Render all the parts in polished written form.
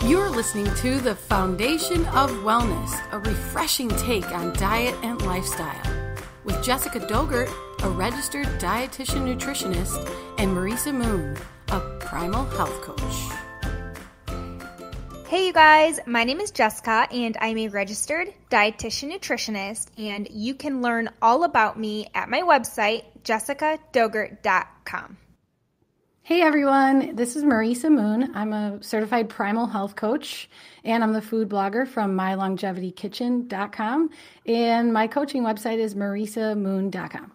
You're listening to The Foundation of Wellness, a refreshing take on diet and lifestyle, with Jessica Dogert, a registered dietitian nutritionist, and Marisa Moon, a primal health coach. Hey you guys, my name is Jessica and I'm a registered dietitian nutritionist, and you can learn all about me at my website, jessicadogert.com. Hey everyone, this is Marisa Moon. I'm a certified primal health coach and I'm the food blogger from mylongevitykitchen.com, and my coaching website is marisamoon.com.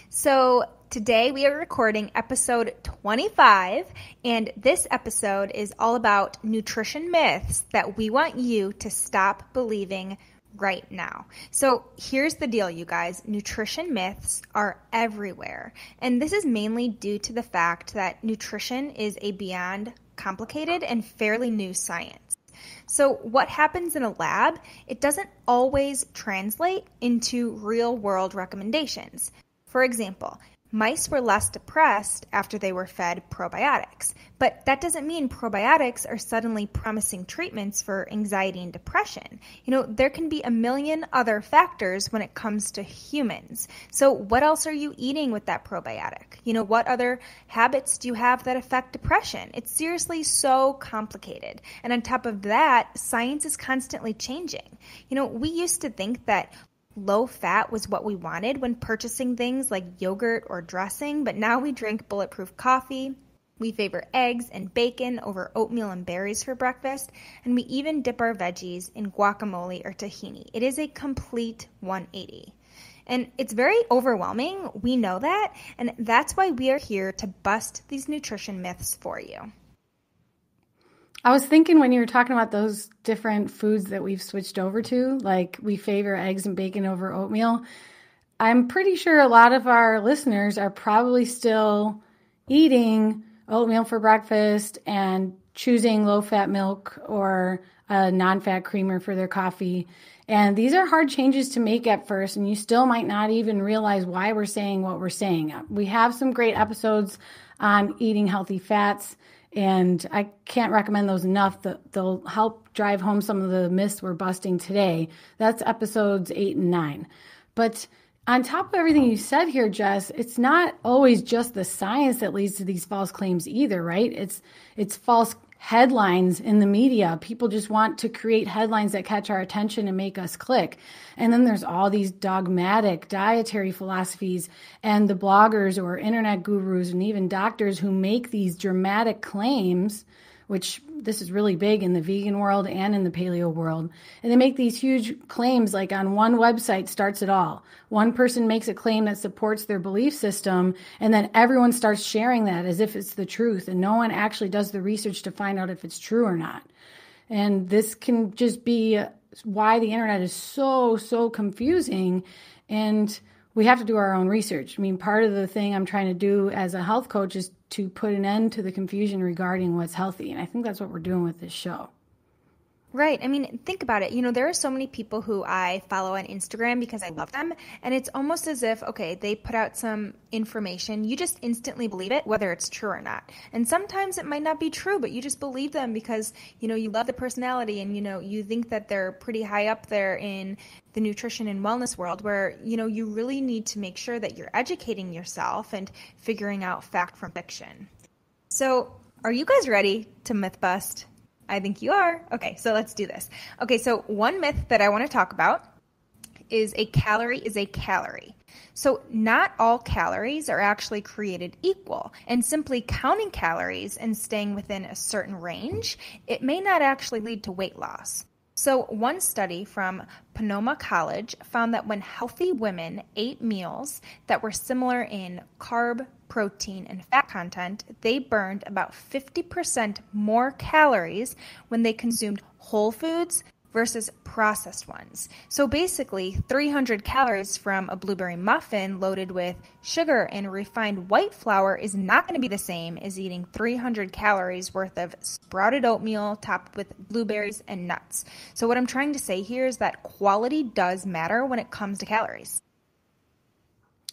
So today we are recording episode 25, and this episode is all about nutrition myths that we want you to stop believing right now. So here's the deal, you guys. Nutrition myths are everywhere. And this is mainly due to the fact that nutrition is a beyond complicated and fairly new science. So what happens in a lab, it doesn't always translate into real world recommendations. For example, mice were less depressed after they were fed probiotics, but that doesn't mean probiotics are suddenly promising treatments for anxiety and depression. There can be a million other factors when it comes to humans. So what else are you eating with that probiotic? What other habits do you have that affect depression? It's seriously so complicated. And on top of that, science is constantly changing. We used to think that low fat was what we wanted when purchasing things like yogurt or dressing, but now we drink bulletproof coffee, we favor eggs and bacon over oatmeal and berries for breakfast, and we even dip our veggies in guacamole or tahini. It is a complete 180. And it's very overwhelming, we know that, and that's why we are here to bust these nutrition myths for you. I was thinking when you were talking about those different foods that we've switched over to, like we favor eggs and bacon over oatmeal, I'm pretty sure a lot of our listeners are probably still eating oatmeal for breakfast and choosing low-fat milk or a non-fat creamer for their coffee. And these are hard changes to make at first, and you still might not even realize why we're saying what we're saying. We have some great episodes on eating healthy fats, and I can't recommend those enough. They'll help drive home some of the myths we're busting today. That's episodes 8 and 9. But on top of everything you said here, Jess, it's not always just the science that leads to these false claims either, right? It's false headlines in the media. People just want to create headlines that catch our attention and make us click. And then there's all these dogmatic dietary philosophies and the bloggers or internet gurus and even doctors who make these dramatic claims, which this is really big in the vegan world and in the paleo world. And they make these huge claims, like on one website starts it all. One person makes a claim that supports their belief system, and then everyone starts sharing that as if it's the truth, and no one actually does the research to find out if it's true or not. And this can just be why the internet is so confusing, and we have to do our own research. I mean, part of the thing I'm trying to do as a health coach is to put an end to the confusion regarding what's healthy. And I think that's what we're doing with this show. Right. I mean, think about it. There are so many people who I follow on Instagram because I love them. And it's almost as if, okay, they put out some information. You just instantly believe it, whether it's true or not. And sometimes it might not be true, but you just believe them because, you love the personality and, you think that they're pretty high up there in the nutrition and wellness world where, you really need to make sure that you're educating yourself and figuring out fact from fiction. So are you guys ready to myth bust? I think you are. Okay, so let's do this. Okay, so one myth that I want to talk about is a calorie is a calorie. So not all calories are actually created equal, and simply counting calories and staying within a certain range, it may not actually lead to weight loss. So one study from Sonoma College found that when healthy women ate meals that were similar in carb, protein, and fat content, they burned about 50% more calories when they consumed whole foods versus processed ones. So basically, 300 calories from a blueberry muffin loaded with sugar and refined white flour is not going to be the same as eating 300 calories worth of sprouted oatmeal topped with blueberries and nuts. So what I'm trying to say here is that quality does matter when it comes to calories.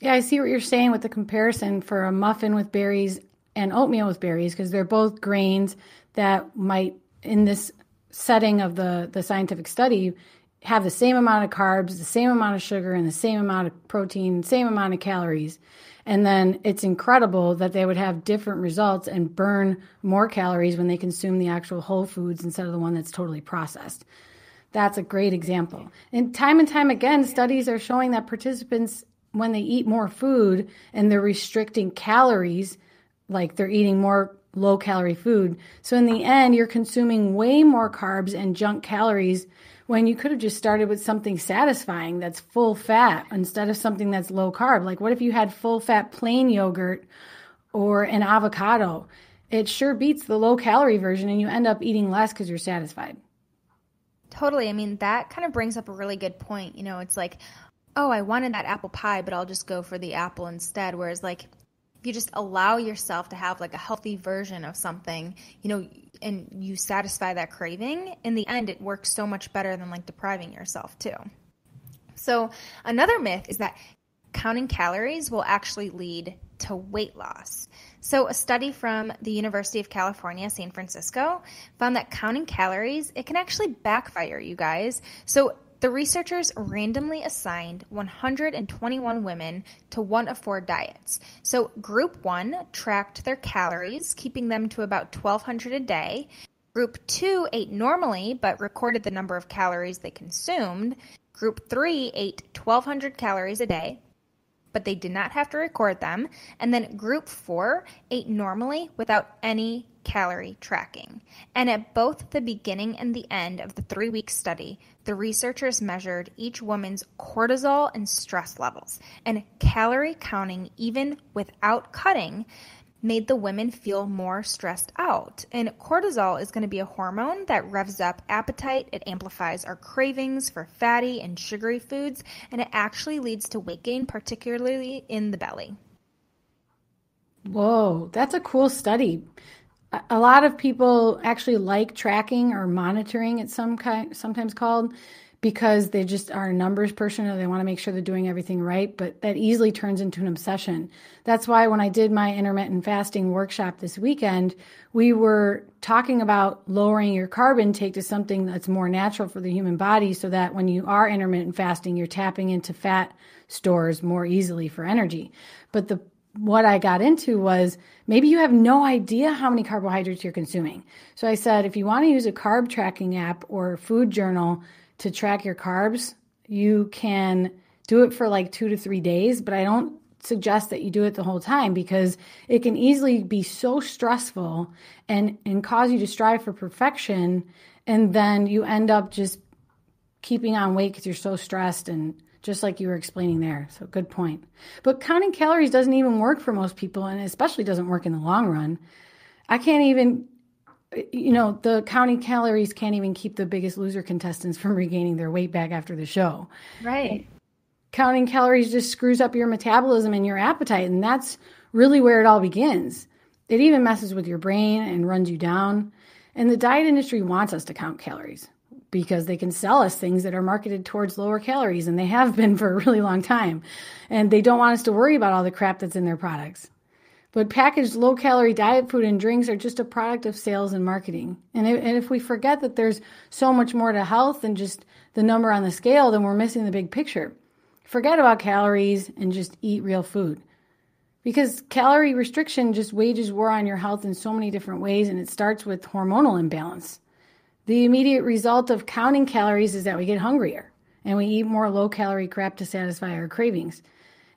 Yeah, I see what you're saying with the comparison for a muffin with berries and oatmeal with berries, because they're both grains that might in this setting of the scientific study have the same amount of carbs, the same amount of sugar, and the same amount of protein, same amount of calories. And then it's incredible that they would have different results and burn more calories when they consume the actual whole foods instead of the one that's totally processed. That's a great example. And time again, studies are showing that participants, when they eat more food and they're restricting calories, like they're eating more low-calorie food. So in the end, you're consuming way more carbs and junk calories when you could have just started with something satisfying that's full fat instead of something that's low carb. Like, what if you had full fat plain yogurt or an avocado? It sure beats the low calorie version, and you end up eating less because you're satisfied. Totally. I mean, that kind of brings up a really good point. You know, it's like, oh, I wanted that apple pie, but I'll just go for the apple instead. Whereas, like, if you just allow yourself to have like a healthy version of something, you know, and you satisfy that craving, in the end, it works so much better than like depriving yourself too. So another myth is that counting calories will actually lead to weight loss. So a study from the University of California, San Francisco, found that counting calories, it can actually backfire, you guys. So the researchers randomly assigned 121 women to one of 4 diets. So group 1 tracked their calories, keeping them to about 1,200 a day. Group 2 ate normally, but recorded the number of calories they consumed. Group 3 ate 1,200 calories a day, but they did not have to record them. And then group 4 ate normally without any calorie tracking. And at both the beginning and the end of the 3-week study, the researchers measured each woman's cortisol and stress levels. And calorie counting, even without cutting, made the women feel more stressed out. And cortisol is going to be a hormone that revs up appetite. It amplifies our cravings for fatty and sugary foods, and it actually leads to weight gain, particularly in the belly. Whoa, that's a cool study. A lot of people actually like tracking or monitoring, it's sometimes called, because they just are a numbers person or they want to make sure they're doing everything right, but that easily turns into an obsession. That's why when I did my intermittent fasting workshop this weekend, we were talking about lowering your carb intake to something that's more natural for the human body so that when you are intermittent fasting, you're tapping into fat stores more easily for energy. But what I got into was maybe you have no idea how many carbohydrates you're consuming. So I said, if you want to use a carb tracking app or food journal to track your carbs, you can do it for like 2 to 3 days, but I don't suggest that you do it the whole time because it can easily be so stressful and cause you to strive for perfection. And then you end up just keeping on weight because you're so stressed, and just like you were explaining there. So good point. But counting calories doesn't even work for most people, and especially doesn't work in the long run. I can't even, the counting calories can't even keep the Biggest Loser contestants from regaining their weight back after the show. Right. Counting calories just screws up your metabolism and your appetite, and that's really where it all begins. It even messes with your brain and runs you down. And the diet industry wants us to count calories because they can sell us things that are marketed towards lower calories, and they have been for a really long time. And they don't want us to worry about all the crap that's in their products. But packaged low-calorie diet food and drinks are just a product of sales and marketing. And if we forget that there's so much more to health than just the number on the scale, then we're missing the big picture. Forget about calories and just eat real food. Because calorie restriction just wages war on your health in so many different ways, and it starts with hormonal imbalance. The immediate result of counting calories is that we get hungrier and we eat more low-calorie crap to satisfy our cravings.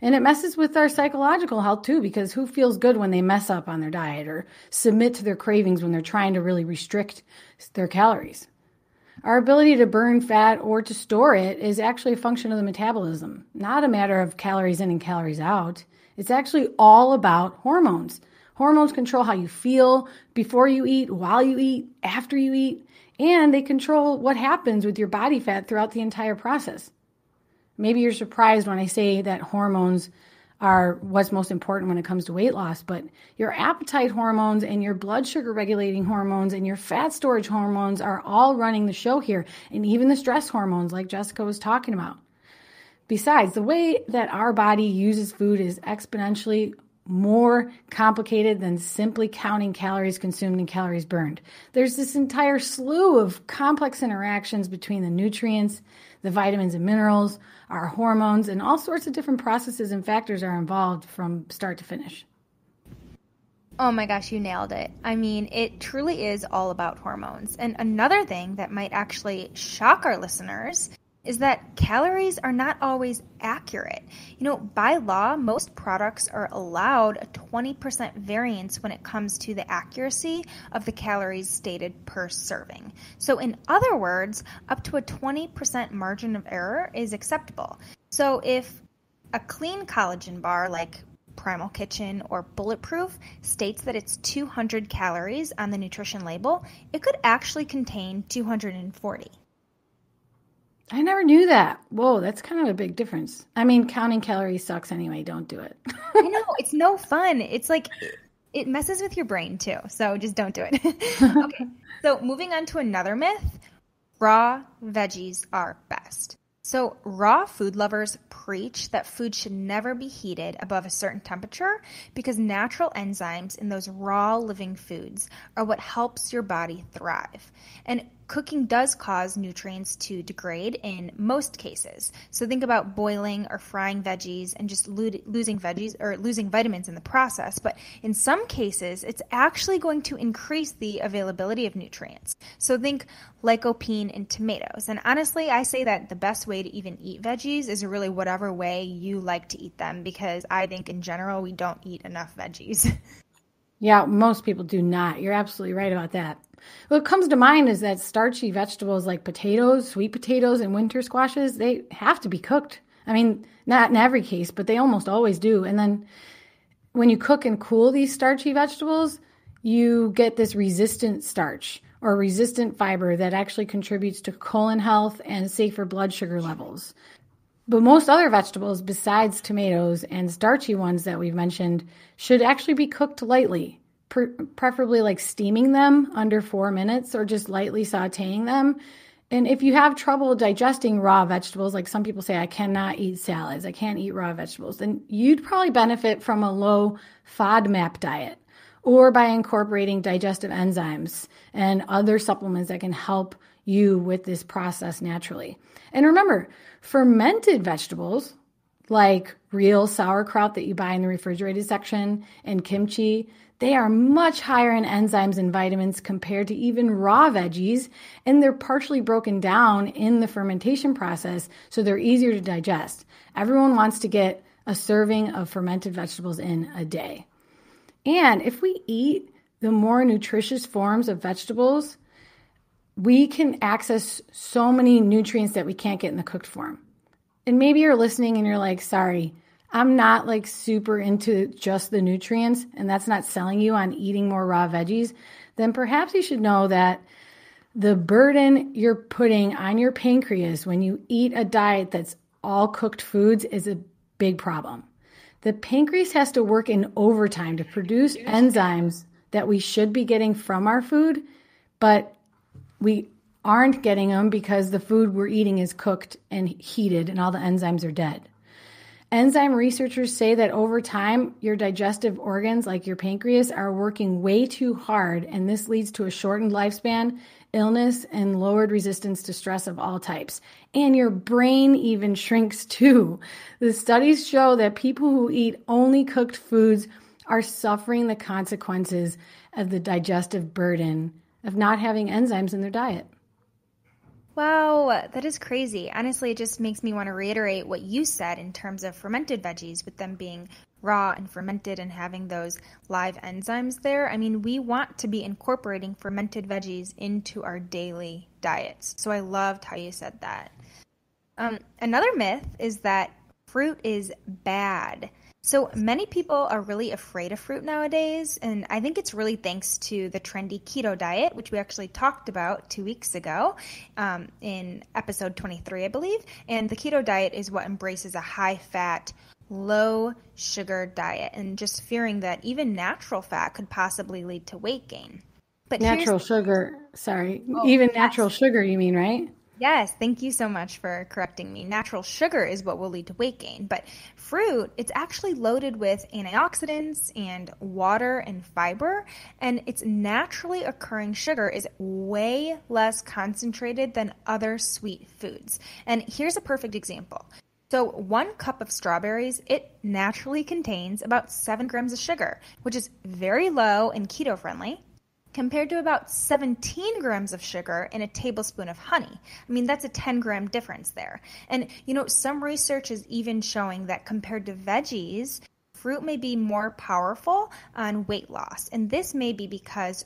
And it messes with our psychological health too, because who feels good when they mess up on their diet or submit to their cravings when they're trying to really restrict their calories? Our ability to burn fat or to store it is actually a function of the metabolism, not a matter of calories in and calories out. It's actually all about hormones. Hormones control how you feel before you eat, while you eat, after you eat, and they control what happens with your body fat throughout the entire process. Maybe you're surprised when I say that hormones are what's most important when it comes to weight loss, but your appetite hormones and your blood sugar regulating hormones and your fat storage hormones are all running the show here, and even the stress hormones like Jessica was talking about. Besides, the way that our body uses food is exponentially more complicated than simply counting calories consumed and calories burned. There's this entire slew of complex interactions between the nutrients, the vitamins and minerals, our hormones, and all sorts of different processes and factors are involved from start to finish. Oh my gosh, you nailed it. I mean, it truly is all about hormones. And another thing that might actually shock our listeners is that calories are not always accurate. By law, most products are allowed a 20% variance when it comes to the accuracy of the calories stated per serving. So in other words, up to a 20% margin of error is acceptable. So if a clean collagen bar like Primal Kitchen or Bulletproof states that it's 200 calories on the nutrition label, it could actually contain 240. I never knew that. Whoa, that's kind of a big difference. I mean, counting calories sucks anyway. Don't do it. I know. It's no fun. It's like it messes with your brain too. So just don't do it. Okay. So moving on to another myth, raw veggies are best. So raw food lovers preach that food should never be heated above a certain temperature because natural enzymes in those raw living foods are what helps your body thrive. And cooking does cause nutrients to degrade in most cases. So think about boiling or frying veggies and just losing veggies or losing vitamins in the process. But in some cases, it's actually going to increase the availability of nutrients. So think lycopene in tomatoes. And honestly, I say that the best way to even eat veggies is really whatever way you like to eat them, because I think in general, we don't eat enough veggies. Yeah, most people do not. You're absolutely right about that. What comes to mind is that starchy vegetables like potatoes, sweet potatoes, and winter squashes, they have to be cooked. I mean, not in every case, but they almost always do. And then when you cook and cool these starchy vegetables, you get this resistant starch or resistant fiber that actually contributes to colon health and safer blood sugar levels. But most other vegetables besides tomatoes and starchy ones that we've mentioned should actually be cooked lightly, preferably like steaming them under 4 minutes or just lightly sauteing them. And if you have trouble digesting raw vegetables, like some people say, I cannot eat salads, I can't eat raw vegetables, then you'd probably benefit from a low FODMAP diet or by incorporating digestive enzymes and other supplements that can help you with this process naturally. And remember, fermented vegetables like real sauerkraut that you buy in the refrigerated section and kimchi, they are much higher in enzymes and vitamins compared to even raw veggies, and they're partially broken down in the fermentation process, so they're easier to digest. Everyone wants to get a serving of fermented vegetables in a day. And if we eat the more nutritious forms of vegetables, we can access so many nutrients that we can't get in the cooked form. And maybe you're listening and you're like, sorry, I'm not like super into just the nutrients and that's not selling you on eating more raw veggies. Then perhaps you should know that the burden you're putting on your pancreas when you eat a diet that's all cooked foods is a big problem. The pancreas has to work in overtime to produce enzymes that we should be getting from our food, but we aren't getting them because the food we're eating is cooked and heated and all the enzymes are dead. Enzyme researchers say that over time, your digestive organs like your pancreas are working way too hard, and this leads to a shortened lifespan, illness, and lowered resistance to stress of all types. And your brain even shrinks too. The studies show that people who eat only cooked foods are suffering the consequences of the digestive burden of not having enzymes in their diet. Wow, that is crazy. Honestly, it just makes me want to reiterate what you said in terms of fermented veggies, with them being raw and fermented and having those live enzymes there. I mean, we want to be incorporating fermented veggies into our daily diets. So I loved how you said that. Another myth is that fruit is bad. So many people are really afraid of fruit nowadays, and I think it's really thanks to the trendy keto diet, which we actually talked about 2 weeks ago in episode 23, I believe. And the keto diet is what embraces a high-fat, low-sugar diet, and just fearing that even natural fat could possibly lead to weight gain. But natural sugar, even natural sugar, you mean, right? Yes, thank you so much for correcting me. Natural sugar is what will lead to weight gain, but fruit, it's actually loaded with antioxidants and water and fiber, and its naturally occurring sugar is way less concentrated than other sweet foods. And here's a perfect example. So 1 cup of strawberries, it naturally contains about 7 grams of sugar, which is very low and keto friendly, compared to about 17 grams of sugar in a tablespoon of honey. I mean, that's a 10-gram difference there. And, some research is even showing that compared to veggies, fruit may be more powerful on weight loss. And this may be because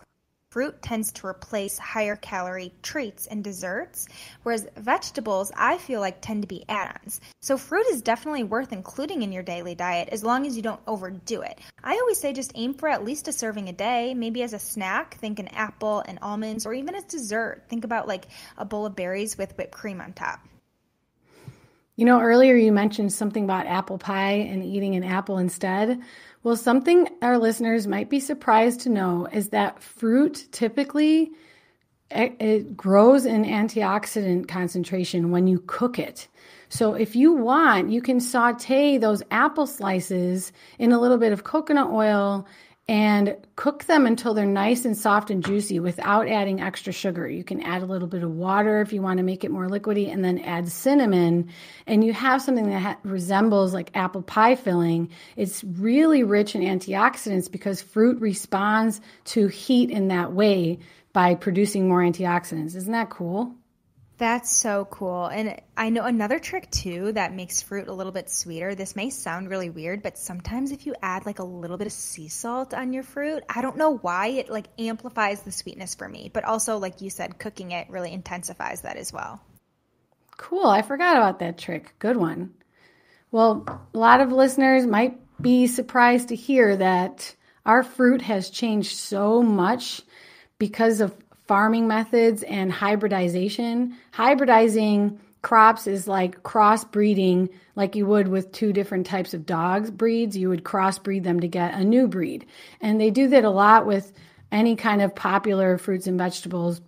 fruit tends to replace higher calorie treats and desserts, whereas vegetables, I feel like, tend to be add-ons. So fruit is definitely worth including in your daily diet as long as you don't overdo it. I always say just aim for at least a serving a day, maybe as a snack, think an apple and almonds, or even as dessert. Think about like a bowl of berries with whipped cream on top. Earlier you mentioned something about apple pie and eating an apple instead. Well, something our listeners might be surprised to know is that fruit typically it grows in antioxidant concentration when you cook it. So if you want, you can saute those apple slices in a little bit of coconut oil and cook them until they're nice and soft and juicy without adding extra sugar. You can add a little bit of water if you want to make it more liquidy, and then add cinnamon, and you have something that resembles like apple pie filling. It's really rich in antioxidants because fruit responds to heat in that way by producing more antioxidants. Isn't that cool? That's so cool. And I know another trick too that makes fruit a little bit sweeter. This may sound really weird, but sometimes if you add like a little bit of sea salt on your fruit, I don't know why, it like amplifies the sweetness for me. But also, like you said, cooking it really intensifies that as well. Cool. I forgot about that trick. Good one. Well, a lot of listeners might be surprised to hear that our fruit has changed so much because of farming methods and hybridization. Hybridizing crops is like crossbreeding, like you would with 2 different types of dogs breeds. You would crossbreed them to get a new breed. And they do that a lot with any kind of popular fruits and vegetables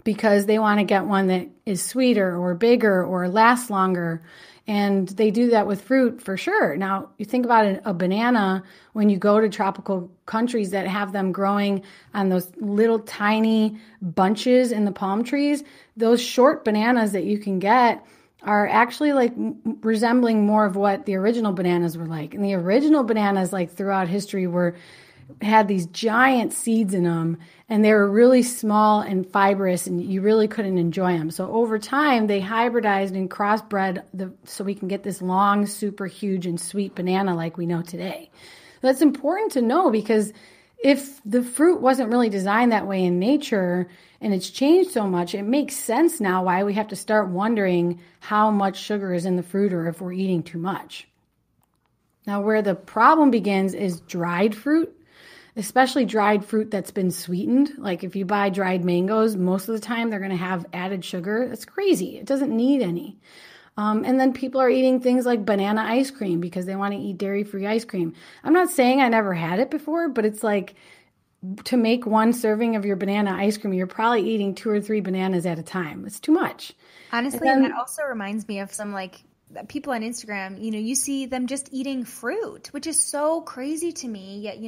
because they want to get one that is sweeter or bigger or lasts longer. And they do that with fruit for sure. Now, you think about a banana, when you go to tropical countries that have them growing on those little tiny bunches in the palm trees, those short bananas that you can get are actually like resembling more of what the original bananas were like. And the original bananas, like throughout history, had these giant seeds in them, and they were really small and fibrous, and you really couldn't enjoy them. So over time, they hybridized and crossbred so we can get this long, super huge and sweet banana like we know today. That's important to know because if the fruit wasn't really designed that way in nature and it's changed so much, it makes sense now why we have to start wondering how much sugar is in the fruit or if we're eating too much. Now, where the problem begins is dried fruit. Especially dried fruit that's been sweetened. Like if you buy dried mangoes, most of the time they're going to have added sugar. That's crazy. It doesn't need any. And then people are eating things like banana ice cream because they want to eat dairy-free ice cream. I'm not saying I never had it before, but it's like to make 1 serving of your banana ice cream, you're probably eating 2 or 3 bananas at a time. It's too much. Honestly, and that also reminds me of some like people on Instagram, you see them just eating fruit, which is so crazy to me. Yet,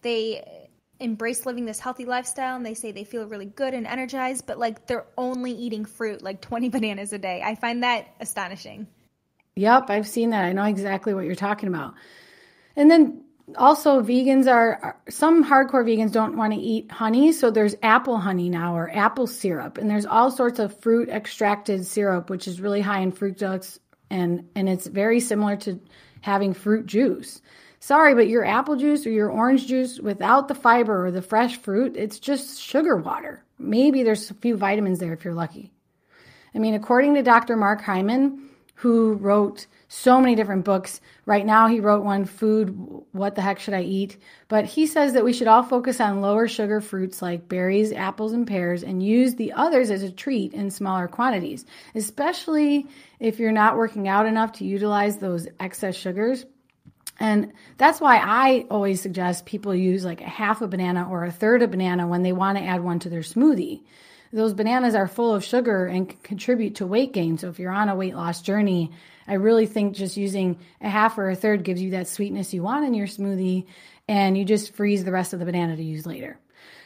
they embrace living this healthy lifestyle and they say they feel really good and energized, but like they're only eating fruit, like 20 bananas a day. I find that astonishing. Yep, I've seen that. I know exactly what you're talking about. And then also vegans some hardcore vegans don't want to eat honey. So there's apple honey now or apple syrup. And there's all sorts of fruit extracted syrup, which is really high in fructose. And it's very similar to having fruit juice. Sorry, but your apple juice or your orange juice without the fiber or the fresh fruit, it's just sugar water. Maybe there's a few vitamins there if you're lucky. I mean, according to Dr. Mark Hyman, who wrote so many different books, right now he wrote one, Food, What the Heck Should I Eat? But he says that we should all focus on lower sugar fruits like berries, apples, and pears and use the others as a treat in smaller quantities, especially if you're not working out enough to utilize those excess sugars. And that's why I always suggest people use like a half a banana or a third a banana when they want to add one to their smoothie. those bananas are full of sugar and can contribute to weight gain. So if you're on a weight loss journey, I really think just using a half or a third gives you that sweetness you want in your smoothie, and you just freeze the rest of the banana to use later.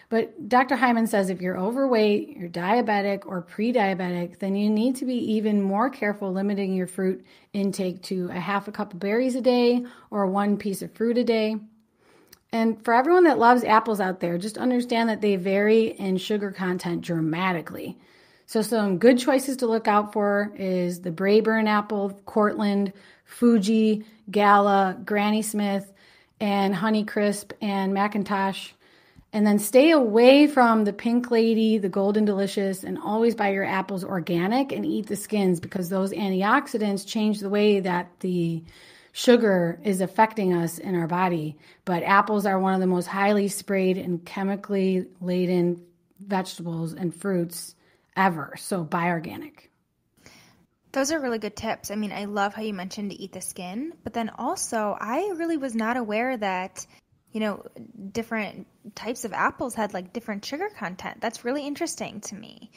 But Dr. Hyman says if you're overweight, you're diabetic or pre-diabetic, then you need to be even more careful limiting your fruit intake to a half a cup of berries a day or one piece of fruit a day. And for everyone that loves apples out there, just understand that they vary in sugar content dramatically. So some good choices to look out for is the Braeburn apple, Cortland, Fuji, Gala, Granny Smith, and Honeycrisp and McIntosh. And then stay away from the Pink Lady, the Golden Delicious, and always buy your apples organic and eat the skins, because those antioxidants change the way that the sugar is affecting us in our body. But apples are one of the most highly sprayed and chemically laden vegetables and fruits ever. So buy organic. Those are really good tips. I mean, I love how you mentioned to eat the skin, but then also I really was not aware that, different types of apples had like different sugar content. That's really interesting to me.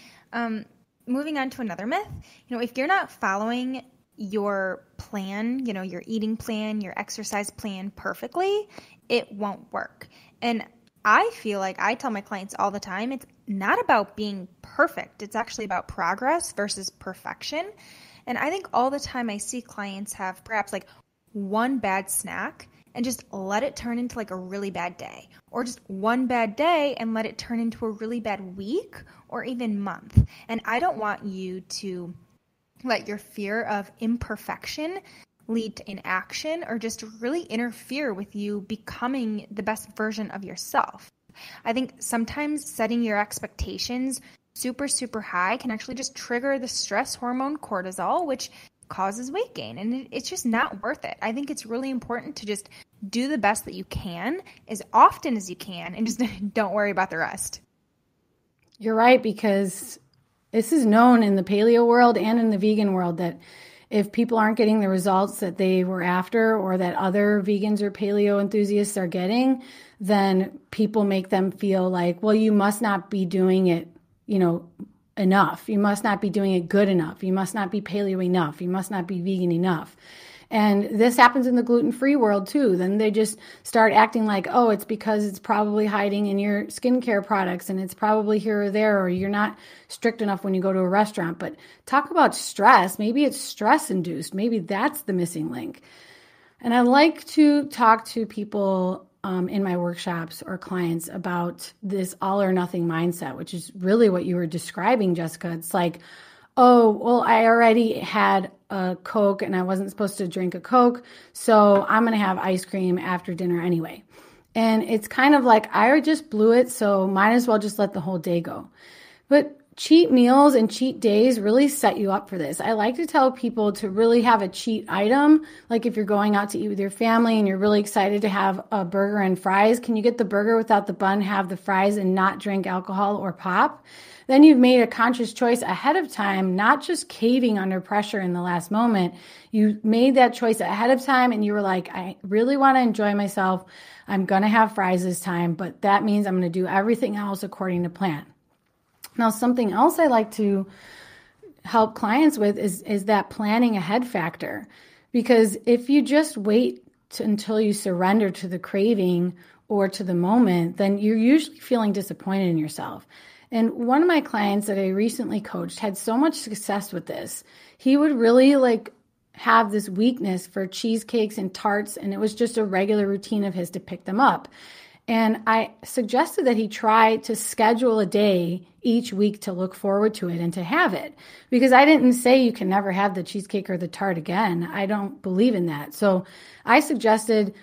Moving on to another myth, if you're not following your plan, your eating plan, your exercise plan perfectly, it won't work. And I feel like I tell my clients all the time, it's not about being perfect. It's actually about progress versus perfection. And I think all the time I see clients have perhaps like one bad snack and just let it turn into like a really bad day, or just one bad day and let it turn into a really bad week or even month. And I don't want you to let your fear of imperfection lead to inaction or just really interfere with you becoming the best version of yourself. I think sometimes setting your expectations super, super high can actually just trigger the stress hormone cortisol, which causes weight gain. And it's just not worth it. I think it's really important to just do the best that you can as often as you can and just don't worry about the rest. You're right, because this is known in the paleo world and in the vegan world that if people aren't getting the results that they were after or that other vegans or paleo enthusiasts are getting, then people make them feel like, well, you must not be doing it, enough. You must not be doing it good enough. You must not be paleo enough. You must not be vegan enough. And this happens in the gluten-free world too. Then they just start acting like, oh, it's because it's probably hiding in your skincare products and it's probably here or there, or you're not strict enough when you go to a restaurant. But talk about stress. Maybe it's stress-induced. Maybe that's the missing link. And I like to talk to people in my workshops or clients about this all or nothing mindset, which is really what you were describing, Jessica. It's like, oh, well, I already had a Coke and I wasn't supposed to drink a Coke, so I'm going to have ice cream after dinner anyway. And it's kind of like, I just blew it, so might as well just let the whole day go. But cheat meals and cheat days really set you up for this. I like to tell people to really have a cheat item. Like if you're going out to eat with your family and you're really excited to have a burger and fries, can you get the burger without the bun, have the fries, and not drink alcohol or pop? Then you've made a conscious choice ahead of time, not just caving under pressure in the last moment. You made that choice ahead of time and you were like, I really want to enjoy myself. I'm going to have fries this time, but that means I'm going to do everything else according to plan. Now, something else I like to help clients with is that planning ahead factor. Because if you just wait until you surrender to the craving or to the moment, then you're usually feeling disappointed in yourself. And one of my clients that I recently coached had so much success with this. He would really have this weakness for cheesecakes and tarts, and it was just a regular routine of his to pick them up. And I suggested that he try to schedule a day each week to look forward to it and to have it. Because I didn't say you can never have the cheesecake or the tart again. I don't believe in that. So I suggested,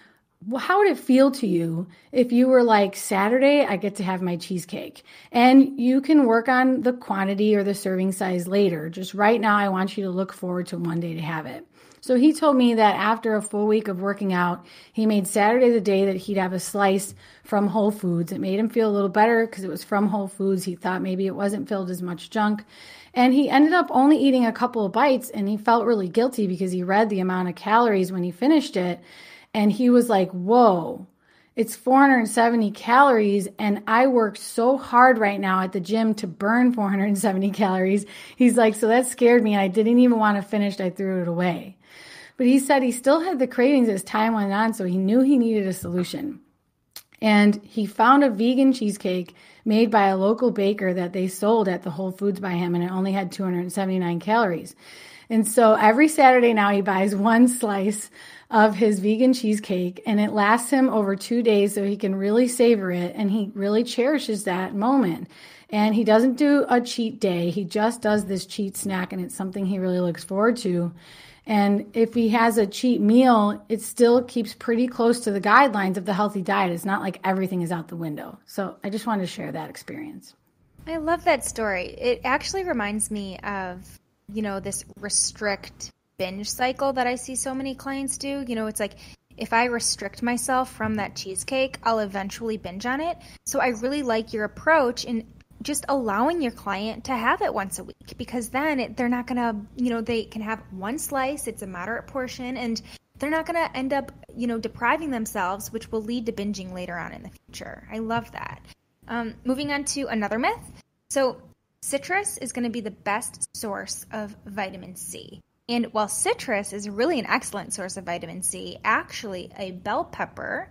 well, how would it feel to you if you were like, Saturday, I get to have my cheesecake? And you can work on the quantity or the serving size later. Just right now, I want you to look forward to one day to have it. So he told me that after a full week of working out, he made Saturday the day that he'd have a slice from Whole Foods. It made him feel a little better because it was from Whole Foods. He thought maybe it wasn't filled as much junk. And he ended up only eating a couple of bites, and he felt really guilty because he read the amount of calories when he finished it. And he was like, whoa, It's 470 calories, and I work so hard right now at the gym to burn 470 calories. He's like, so that scared me. I didn't even want to finish. I threw it away. But he said he still had the cravings as time went on, so he knew he needed a solution. And he found a vegan cheesecake made by a local baker that they sold at the Whole Foods by him, and it only had 279 calories. And so every Saturday now he buys one slice of his vegan cheesecake, and it lasts him over 2 days so he can really savor it, and he really cherishes that moment. And he doesn't do a cheat day. He just does this cheat snack, and it's something he really looks forward to. And if he has a cheat meal, it still keeps pretty close to the guidelines of the healthy diet. It's not like everything is out the window. So I just wanted to share that experience. I love that story. It actually reminds me of, this restrict binge cycle that I see so many clients do. It's like, if I restrict myself from that cheesecake, I'll eventually binge on it. So I really like your approach in just allowing your client to have it once a week, because then they're not going to, they can have one slice, it's a moderate portion, and they're not going to end up, depriving themselves, which will lead to binging later on in the future. I love that. Moving on to another myth. So citrus is going to be the best source of vitamin C. And while citrus is really an excellent source of vitamin C, actually a bell pepper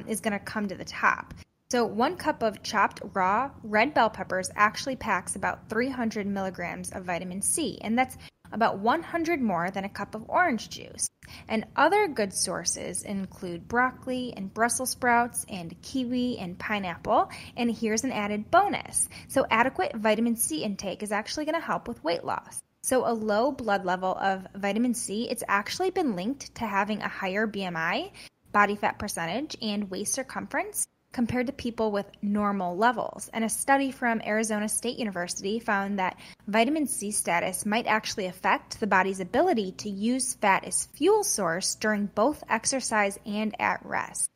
is going to come to the top. So 1 cup of chopped raw red bell peppers actually packs about 300 milligrams of vitamin C, and that's about 100 more than a cup of orange juice. And other good sources include broccoli and Brussels sprouts and kiwi and pineapple. And here's an added bonus. So adequate vitamin C intake is actually going to help with weight loss. So a low blood level of vitamin C, it's actually been linked to having a higher BMI, body fat percentage, and waist circumference compared to people with normal levels. And a study from Arizona State University found that vitamin C status might actually affect the body's ability to use fat as fuel source during both exercise and at rest.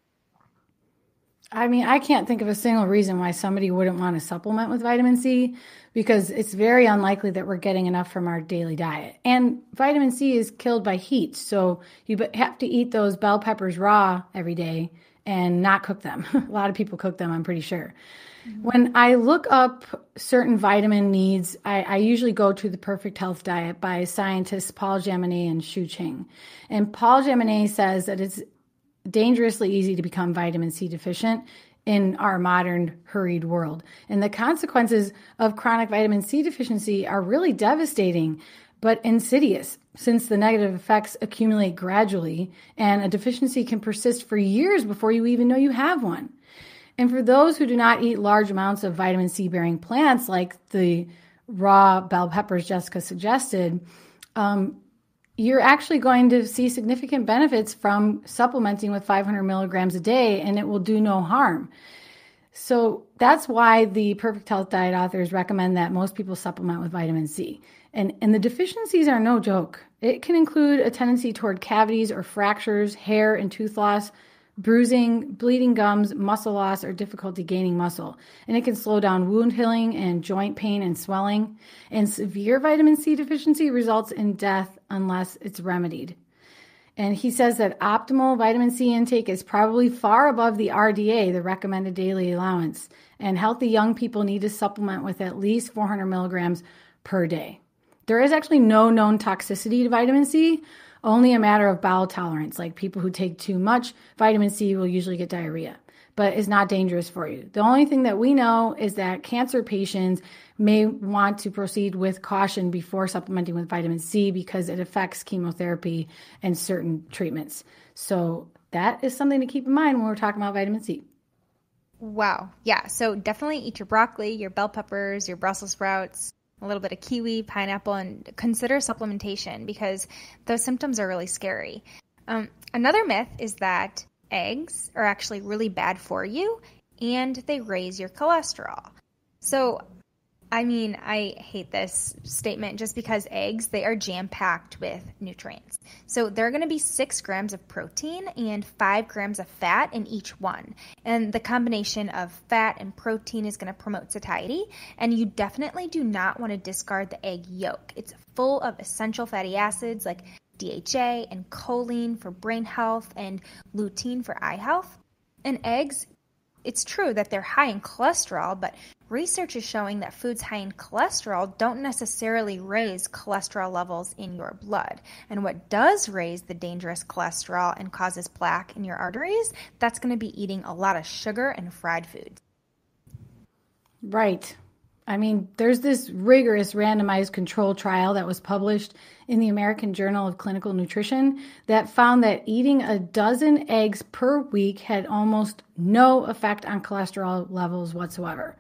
I mean, I can't think of a single reason why somebody wouldn't want to supplement with vitamin C, because it's very unlikely that we're getting enough from our daily diet. And vitamin C is killed by heat, so you have to eat those bell peppers raw every day and not cook them. A lot of people cook them, I'm pretty sure. When I look up certain vitamin needs, I usually go to the Perfect Health Diet by scientists Paul Jaminet and Shu Ching. And Paul Jaminet says that it's dangerously easy to become vitamin C deficient in our modern hurried world. And the consequences of chronic vitamin C deficiency are really devastating, but insidious, since the negative effects accumulate gradually and a deficiency can persist for years before you even know you have one. And for those who do not eat large amounts of vitamin C bearing plants like the raw bell peppers Jessica suggested, you're actually going to see significant benefits from supplementing with 500 milligrams a day, and it will do no harm. So that's why the Perfect Health Diet authors recommend that most people supplement with vitamin C. And the deficiencies are no joke. It can include a tendency toward cavities or fractures, hair and tooth loss, bruising, bleeding gums, muscle loss, or difficulty gaining muscle. And it can slow down wound healing and joint pain and swelling. And severe vitamin C deficiency results in death unless it's remedied. And he says that optimal vitamin C intake is probably far above the RDA, the recommended daily allowance. And healthy young people need to supplement with at least 400 milligrams per day. There is actually no known toxicity to vitamin C, only a matter of bowel tolerance. Like people who take too much vitamin C will usually get diarrhea, but it's not dangerous for you. The only thing that we know is that cancer patients may want to proceed with caution before supplementing with vitamin C because it affects chemotherapy and certain treatments. So that is something to keep in mind when we're talking about vitamin C. Wow. Yeah. So definitely eat your broccoli, your bell peppers, your Brussels sprouts, a little bit of kiwi, pineapple, and consider supplementation because those symptoms are really scary. Another myth is that eggs are actually really bad for you and they raise your cholesterol. So, I mean, I hate this statement just because eggs, they are jam-packed with nutrients. So they're going to be 6 grams of protein and 5 grams of fat in each one. And the combination of fat and protein is going to promote satiety. And you definitely do not want to discard the egg yolk. It's full of essential fatty acids like DHA and choline for brain health and lutein for eye health. And eggs, it's true that they're high in cholesterol, but research is showing that foods high in cholesterol don't necessarily raise cholesterol levels in your blood. And what does raise the dangerous cholesterol and causes plaque in your arteries, that's going to be eating a lot of sugar and fried foods. Right. I mean, there's this rigorous randomized control trial that was published in the American Journal of Clinical Nutrition that found that eating a dozen eggs per week had almost no effect on cholesterol levels whatsoever.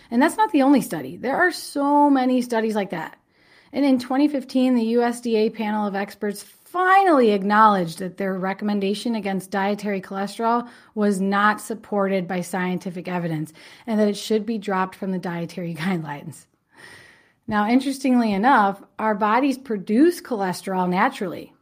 And that's not the only study. There are so many studies like that. And in 2015, the USDA panel of experts finally acknowledged that their recommendation against dietary cholesterol was not supported by scientific evidence and that it should be dropped from the dietary guidelines. Now, interestingly enough, our bodies produce cholesterol naturally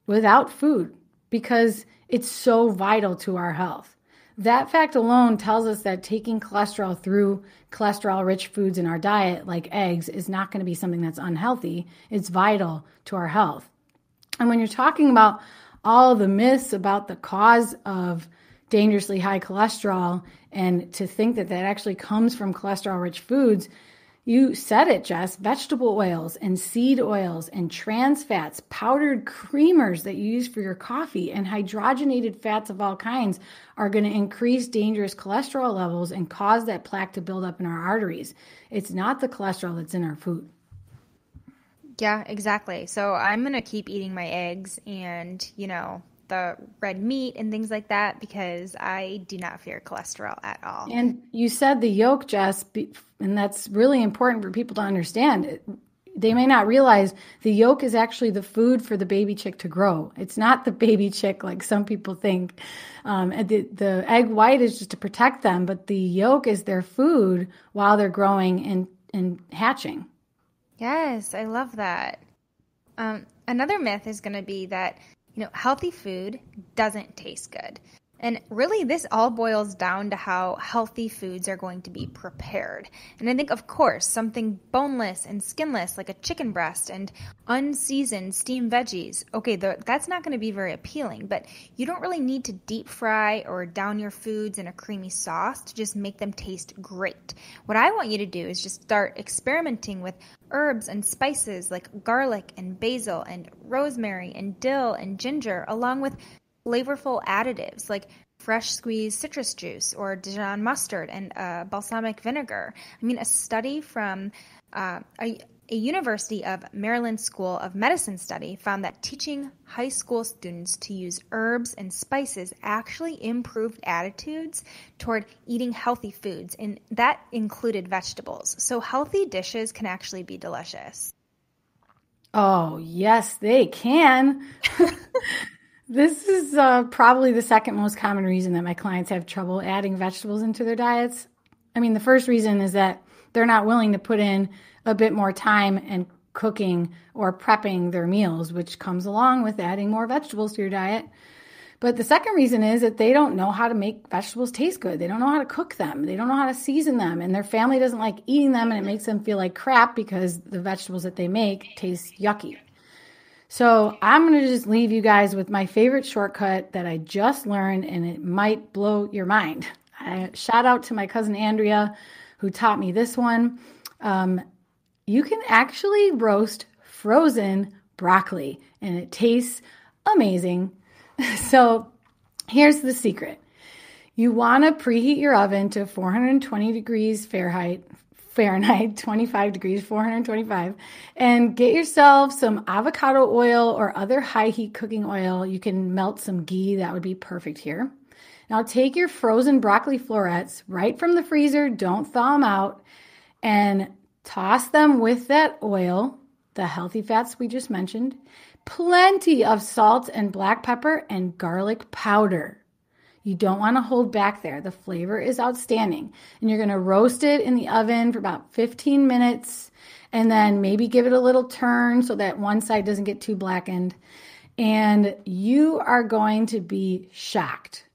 without food because it's so vital to our health. That fact alone tells us that taking cholesterol through cholesterol-rich foods in our diet, like eggs, is not going to be something that's unhealthy. It's vital to our health. And when you're talking about all the myths about the cause of dangerously high cholesterol and to think that that actually comes from cholesterol-rich foods, you said it, Jess, vegetable oils and seed oils and trans fats, powdered creamers that you use for your coffee, and hydrogenated fats of all kinds are going to increase dangerous cholesterol levels and cause that plaque to build up in our arteries. It's not the cholesterol that's in our food. Yeah, exactly. So I'm going to keep eating my eggs and, the red meat and things like that because I do not fear cholesterol at all. And you said the yolk, Jess, and that's really important for people to understand. They may not realize the yolk is actually the food for the baby chick to grow. It's not the baby chick like some people think. The egg white is just to protect them, but the yolk is their food while they're growing and hatching. Yes, I love that. Another myth is going to be that, healthy food doesn't taste good. And really, this all boils down to how healthy foods are going to be prepared. And I think, of course, something boneless and skinless like a chicken breast and unseasoned steamed veggies, okay, that's not going to be very appealing, but you don't really need to deep fry or down your foods in a creamy sauce to just make them taste great. What I want you to do is just start experimenting with herbs and spices like garlic and basil and rosemary and dill and ginger, along with flavorful additives like fresh squeezed citrus juice or Dijon mustard and balsamic vinegar. I mean, a study from a University of Maryland School of Medicine study found that teaching high school students to use herbs and spices actually improved attitudes toward eating healthy foods, and that included vegetables. So healthy dishes can actually be delicious. Oh, yes, they can. This is probably the second most common reason that my clients have trouble adding vegetables into their diets. I mean, the first reason is that they're not willing to put in a bit more time and cooking or prepping their meals, which comes along with adding more vegetables to your diet. But the second reason is that they don't know how to make vegetables taste good. They don't know how to cook them. They don't know how to season them. And their family doesn't like eating them, and it makes them feel like crap because the vegetables that they make taste yucky. So I'm going to just leave you guys with my favorite shortcut that I just learned, and it might blow your mind. Shout out to my cousin Andrea, who taught me this one. You can actually roast frozen broccoli, and it tastes amazing. So here's the secret. You want to preheat your oven to 420 degrees Fahrenheit, 25 degrees, 425, and get yourself some avocado oil or other high heat cooking oil. You can melt some ghee. That would be perfect here. Now take your frozen broccoli florets right from the freezer. Don't thaw them out, and toss them with that oil, the healthy fats we just mentioned, plenty of salt and black pepper and garlic powder. You don't want to hold back there. The flavor is outstanding. And you're going to roast it in the oven for about 15 minutes and then maybe give it a little turn so that one side doesn't get too blackened. And you are going to be shocked.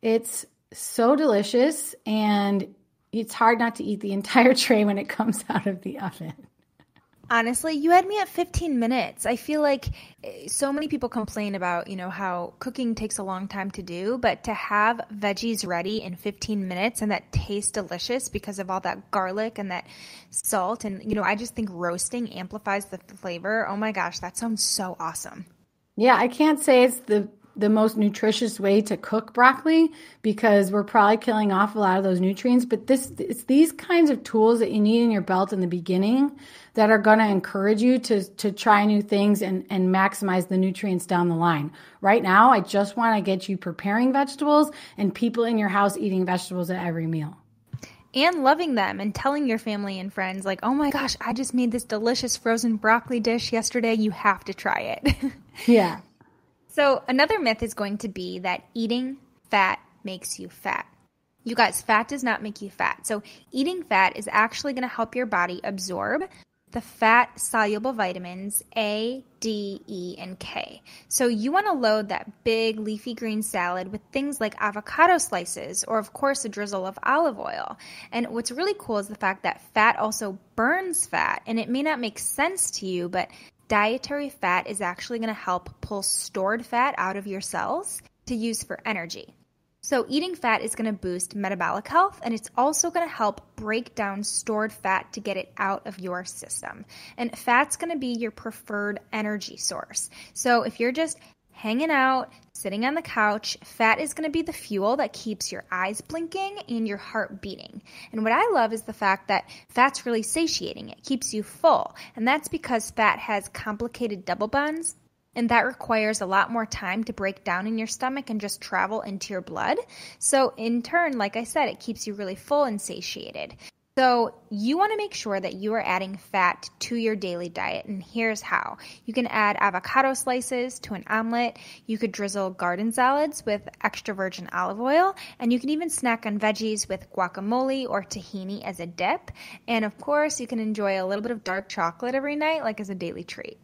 It's so delicious, and it's hard not to eat the entire tray when it comes out of the oven. Honestly, you had me at 15 minutes. I feel like so many people complain about, how cooking takes a long time to do, but to have veggies ready in 15 minutes and that tastes delicious because of all that garlic and that salt. And, I just think roasting amplifies the flavor. Oh my gosh, that sounds so awesome. Yeah, I can't say it's the most nutritious way to cook broccoli because we're probably killing off a lot of those nutrients. But it's these kinds of tools that you need in your belt in the beginning that are going to encourage you to try new things and maximize the nutrients down the line. Right now, I just want to get you preparing vegetables and people in your house eating vegetables at every meal. And loving them and telling your family and friends like, oh my gosh, I just made this delicious frozen broccoli dish yesterday. You have to try it. Yeah. So another myth is going to be that eating fat makes you fat. You guys, fat does not make you fat. So eating fat is actually going to help your body absorb the fat-soluble vitamins A, D, E, and K. So you want to load that big leafy green salad with things like avocado slices or, of course, a drizzle of olive oil. And what's really cool is the fact that fat also burns fat. And it may not make sense to you, but dietary fat is actually going to help pull stored fat out of your cells to use for energy. So eating fat is going to boost metabolic health, and it's also going to help break down stored fat to get it out of your system. And fat's going to be your preferred energy source. So if you're just hanging out, sitting on the couch, fat is going to be the fuel that keeps your eyes blinking and your heart beating. And what I love is the fact that fat's really satiating. It keeps you full. And that's because fat has complicated double bonds. And that requires a lot more time to break down in your stomach and just travel into your blood. So in turn, like I said, it keeps you really full and satiated. So you want to make sure that you are adding fat to your daily diet. And here's how. You can add avocado slices to an omelet. You could drizzle garden salads with extra virgin olive oil. And you can even snack on veggies with guacamole or tahini as a dip. And of course, you can enjoy a little bit of dark chocolate every night, like as a daily treat.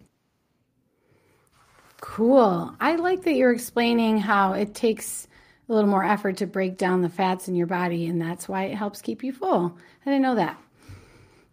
Cool. I like that you're explaining how it takes a little more effort to break down the fats in your body, and that's why it helps keep you full. I didn't know that.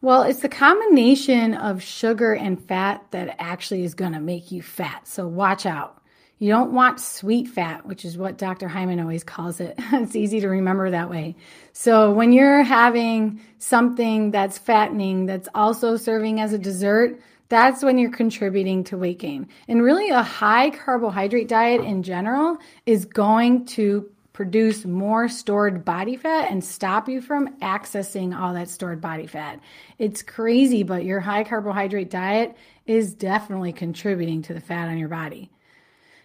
Well, it's the combination of sugar and fat that actually is going to make you fat, so watch out. You don't want sweet fat, which is what Dr. Hyman always calls it. It's easy to remember that way. So when you're having something that's fattening that's also serving as a dessert, that's when you're contributing to weight gain. And really a high carbohydrate diet in general is going to produce more stored body fat and stop you from accessing all that stored body fat. It's crazy, but your high carbohydrate diet is definitely contributing to the fat on your body.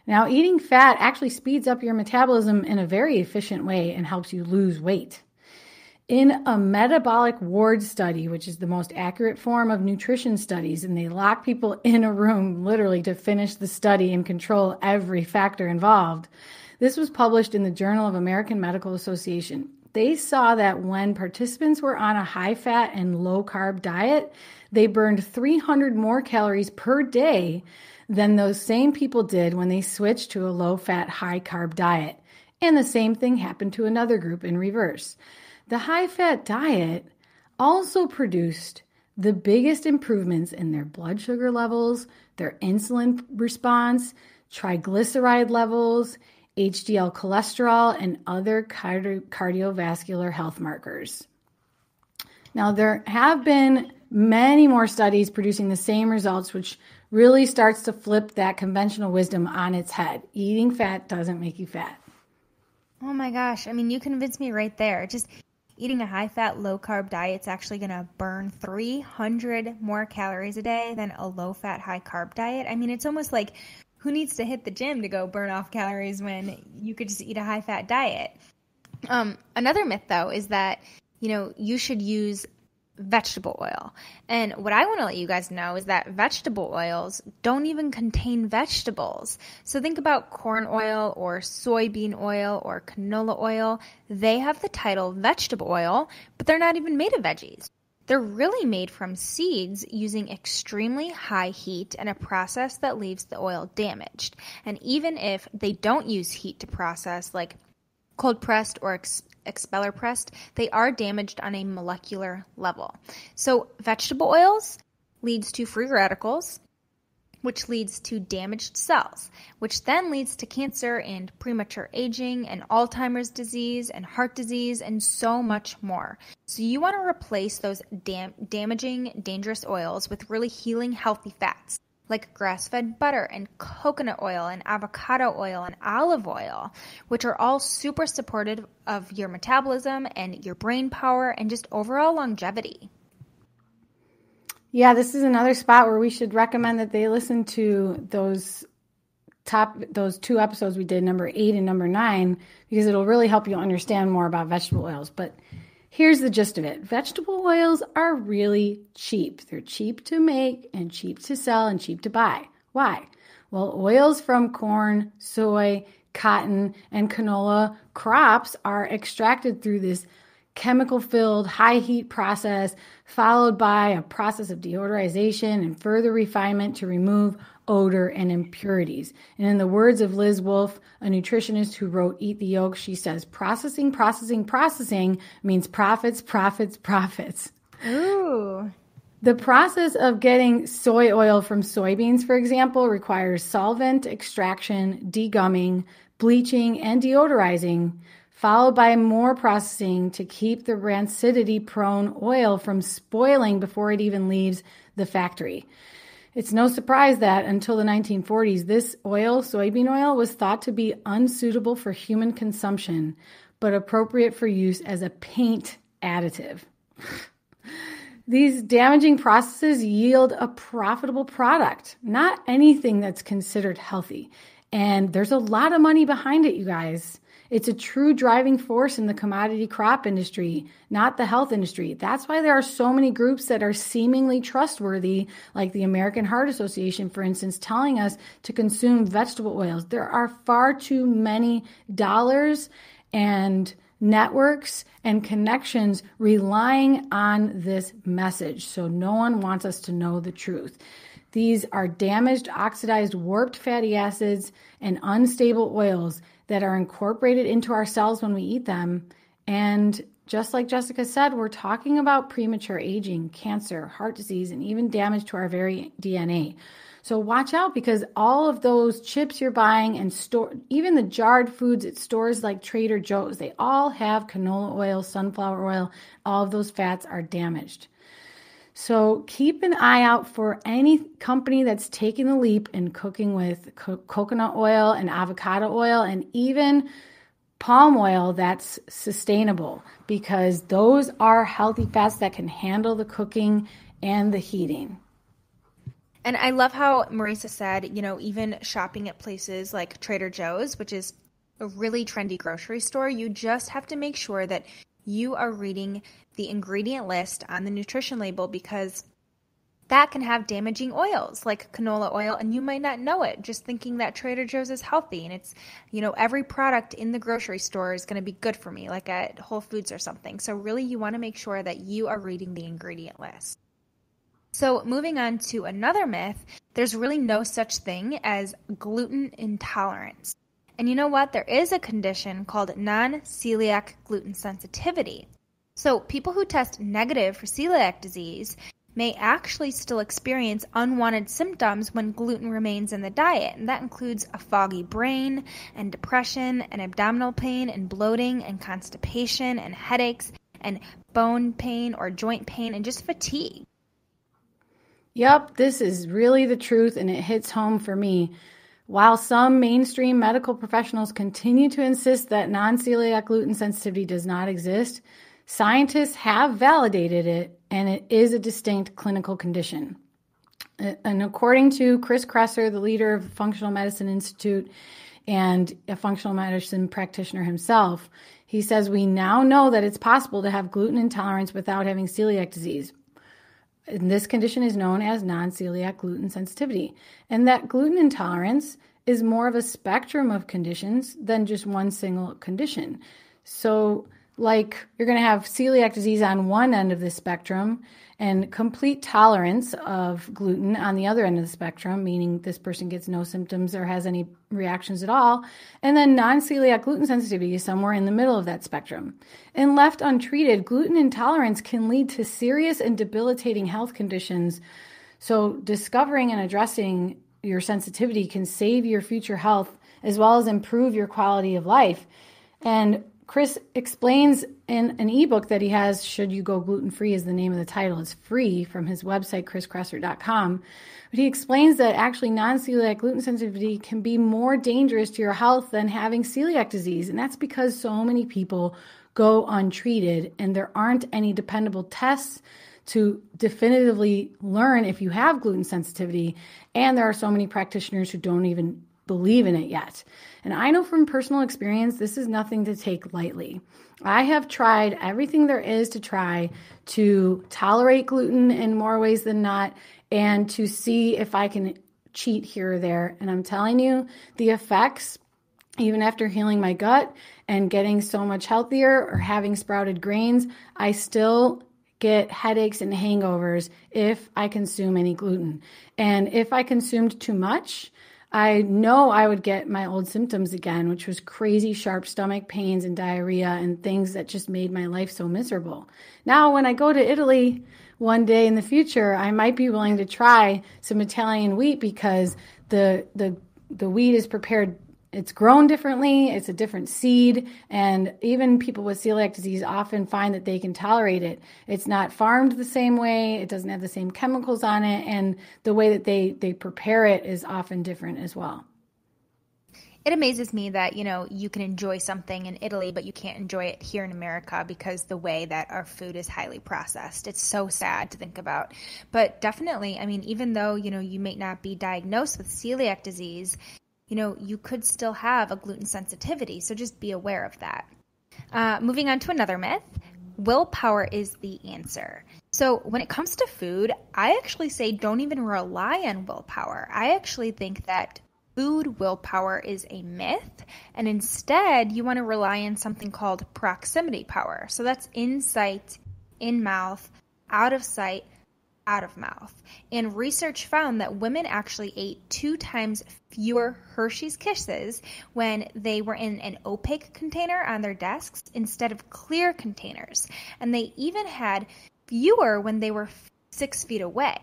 Now, eating fat actually speeds up your metabolism in a very efficient way and helps you lose weight. In a metabolic ward study, which is the most accurate form of nutrition studies, and they lock people in a room literally to finish the study and control every factor involved. This was published in the Journal of American Medical Association. They saw that when participants were on a high-fat and low-carb diet, they burned 300 more calories per day than those same people did when they switched to a low-fat, high-carb diet. And the same thing happened to another group in reverse. The high-fat diet also produced the biggest improvements in their blood sugar levels, their insulin response, triglyceride levels, HDL cholesterol, and other cardiovascular health markers. Now, there have been many more studies producing the same results, which really starts to flip that conventional wisdom on its head. Eating fat doesn't make you fat. Oh my gosh. I mean, you convinced me right there. Just eating a high-fat, low-carb diet is actually going to burn 300 more calories a day than a low-fat, high-carb diet. I mean, it's almost like who needs to hit the gym to go burn off calories when you could just eat a high-fat diet? Another myth, though, is that, you should use vegetable oil. And what I want to let you guys know is that vegetable oils don't even contain vegetables. So think about corn oil or soybean oil or canola oil. They have the title vegetable oil, but they're not even made of veggies. They're really made from seeds using extremely high heat and a process that leaves the oil damaged. And even if they don't use heat to process, like cold pressed or expeller pressed, they are damaged on a molecular level. So vegetable oils, leads to free radicals, which leads to damaged cells, which then leads to cancer and premature aging and Alzheimer's disease and heart disease and so much more. So you want to replace those damaging, dangerous oils with really healing, healthy fats like grass-fed butter and coconut oil and avocado oil and olive oil, which are all super supportive of your metabolism and your brain power and just overall longevity. Yeah, this is another spot where we should recommend that they listen to those 2 episodes we did, number 8 and number 9, because it'll really help you understand more about vegetable oils. But here's the gist of it. Vegetable oils are really cheap. They're cheap to make and cheap to sell and cheap to buy. Why? Well, oils from corn, soy, cotton, and canola crops are extracted through this chemical-filled high-heat process, followed by a process of deodorization and further refinement to remove odor and impurities. And in the words of Liz Wolfe, a nutritionist who wrote Eat the Yolk, she says, processing means profits, profits, profits. Ooh. The process of getting soy oil from soybeans, for example, requires solvent extraction, degumming, bleaching, and deodorizing, followed by more processing to keep the rancidity-prone oil from spoiling before it even leaves the factory. It's no surprise that until the 1940s, this oil, soybean oil, was thought to be unsuitable for human consumption, but appropriate for use as a paint additive. These damaging processes yield a profitable product, not anything that's considered healthy. And there's a lot of money behind it, you guys. It's a true driving force in the commodity crop industry, not the health industry. That's why there are so many groups that are seemingly trustworthy, like the American Heart Association, for instance, telling us to consume vegetable oils. There are far too many dollars and networks and connections relying on this message. So no one wants us to know the truth. These are damaged, oxidized, warped fatty acids and unstable oils that are incorporated into our cells when we eat them. And just like Jessica said, we're talking about premature aging, cancer, heart disease, and even damage to our very DNA. So watch out, because all of those chips you're buying and even the jarred foods at stores like Trader Joe's, they all have canola oil, sunflower oil. All of those fats are damaged. So keep an eye out for any company that's taking the leap in cooking with coconut oil and avocado oil and even palm oil that's sustainable, because those are healthy fats that can handle the cooking and the heating. And I love how Marisa said, even shopping at places like Trader Joe's, which is a really trendy grocery store, you just have to make sure that you are reading the ingredient list on the nutrition label, because that can have damaging oils like canola oil, and you might not know it, just thinking that Trader Joe's is healthy. And it's, every product in the grocery store is going to be good for me, like at Whole Foods or something. So really, you want to make sure that you are reading the ingredient list. So moving on to another myth, there's really no such thing as gluten intolerance. And you know what? There is a condition called non-celiac gluten sensitivity. So people who test negative for celiac disease may actually still experience unwanted symptoms when gluten remains in the diet. And that includes a foggy brain and depression and abdominal pain and bloating and constipation and headaches and bone pain or joint pain and just fatigue. Yep, this is really the truth, and it hits home for me. While some mainstream medical professionals continue to insist that non-celiac gluten sensitivity does not exist, scientists have validated it, and it is a distinct clinical condition. And according to Chris Kresser, the leader of the Functional Medicine Institute and a functional medicine practitioner himself, he says, we now know that it's possible to have gluten intolerance without having celiac disease. And this condition is known as non-celiac gluten sensitivity. And that gluten intolerance is more of a spectrum of conditions than just one single condition. So like you're going to have celiac disease on one end of the spectrum and complete tolerance of gluten on the other end of the spectrum, meaning this person gets no symptoms or has any reactions at all. And then non-celiac gluten sensitivity is somewhere in the middle of that spectrum. And left untreated, gluten intolerance can lead to serious and debilitating health conditions So discovering and addressing your sensitivity can save your future health as well as improve your quality of life. And Chris explains in an ebook that he has, Should You Go Gluten-Free is the name of the title. It's free from his website, chriskressert.com. But he explains that actually non-celiac gluten sensitivity can be more dangerous to your health than having celiac disease. And that's because so many people go untreated and there aren't any dependable tests to definitively learn if you have gluten sensitivity. And there are so many practitioners who don't even believe in it yet. And I know from personal experience, this is nothing to take lightly. I have tried everything there is to try to tolerate gluten in more ways than not and to see if I can cheat here or there. And I'm telling you, the effects, even after healing my gut and getting so much healthier or having sprouted grains, I still get headaches and hangovers if I consume any gluten. And if I consumed too much, I know I would get my old symptoms again, which was crazy sharp stomach pains and diarrhea and things that just made my life so miserable. Now, when I go to Italy one day in the future, I might be willing to try some Italian wheat because the wheat is prepared. It's grown differently. It's a different seed. And even people with celiac disease often find that they can tolerate it. It's not farmed the same way. It doesn't have the same chemicals on it. And the way that they prepare it is often different as well. It amazes me that, you can enjoy something in Italy, but you can't enjoy it here in America because the way that our food is highly processed. It's so sad to think about. But definitely, even though, you may not be diagnosed with celiac disease, you could still have a gluten sensitivity, so just be aware of that. Moving on to another myth, willpower is the answer. So when it comes to food, I actually say don't even rely on willpower. I actually think that food willpower is a myth, and instead you want to rely on something called proximity power. So that's insight, in mouth, out of sight, out of mouth. And research found that women actually ate 2 times fewer Hershey's Kisses when they were in an opaque container on their desks instead of clear containers. And they even had fewer when they were 6 feet away.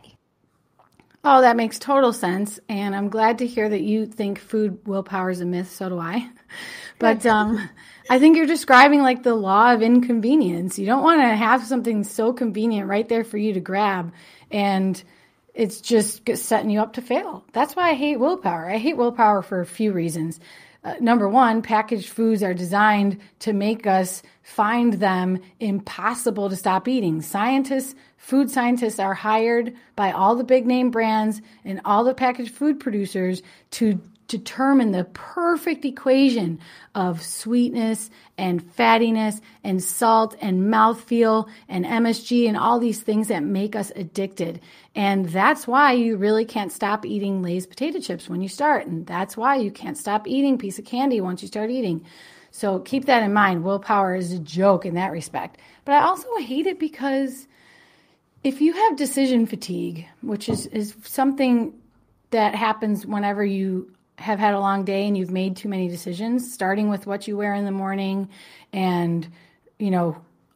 Oh, that makes total sense. And I'm glad to hear that you think food willpower is a myth. So do I. But I think you're describing like the law of inconvenience. You don't want to have something so convenient right there for you to grab, and it's just setting you up to fail. That's why I hate willpower. I hate willpower for a few reasons. Number one, packaged foods are designed to make us find them impossible to stop eating. Food scientists are hired by all the big name brands and all the packaged food producers to determine the perfect equation of sweetness and fattiness and salt and mouthfeel and MSG and all these things that make us addicted. And that's why you really can't stop eating Lay's potato chips when you start. And that's why you can't stop eating a piece of candy once you start eating. So keep that in mind. Willpower is a joke in that respect. But I also hate it because if you have decision fatigue, which is something that happens whenever you have had a long day and you've made too many decisions, starting with what you wear in the morning and,